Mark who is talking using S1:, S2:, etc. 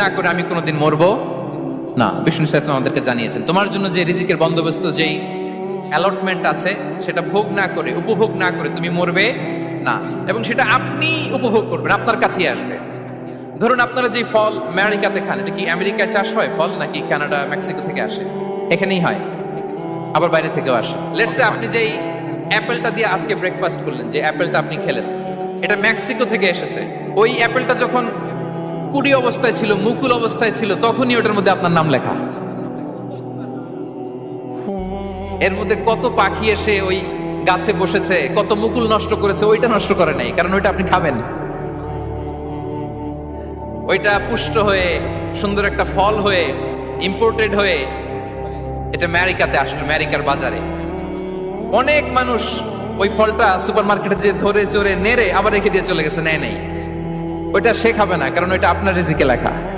S1: না করে আমি কোনোদিন মরবো না। বিষ্ণু ইসলাম আমাদেরকে জানিয়েছেন তোমার জন্য যে রিজিকের বন্দোবস্ত, যেই অ্যালটমেন্ট আছে, সেটা ভোগ না করে, উপভোগ না করে তুমি মরবে না, এবং সেটা আপনি উপভোগ করবেন, আপনার কাছেই আসবে। ধরুন আপনারা যে ফল আমেরিকাতে খান, এটা কি আমেরিকায় চাষ হয় ফল, নাকি কানাডা মেক্সিকো থেকে আসে? এখানেই হয়, আবার বাইরে থেকেও আসে। লেটস সে আপনি যেই অ্যাপেলটা দিয়ে আজকে ব্রেকফাস্ট করলেন, যে অ্যাপেলটা আপনি খেলেন, এটা মেক্সিকো থেকে এসেছে। ওই অ্যাপেলটা যখন কুড়ি অবস্থায় ছিল, মুকুল অবস্থায় ছিল, তখনই ওটার মধ্যে আপনার নাম লেখা। এর মধ্যে কত পাখি এসে ওই গাছে বসেছে, কত মুকুল নষ্ট করেছে, ওইটা নষ্ট করে নাই, কারণ ওইটা আপনি খাবেন। ওইটা পুষ্ট হয়ে সুন্দর একটা ফল হয়ে ইম্পোর্টেড হয়ে এটা আমেরিকাতে আসলো, আমেরিকার বাজারে। অনেক মানুষ ওই ফলটা সুপারমার্কেটে যে ধরে চড়ে নেড়ে আবার রেখে দিয়ে চলে গেছে, নেয় নাই। ওইটা সে খাবে না, কারণ ওইটা আপনার রিজিকে লেখা।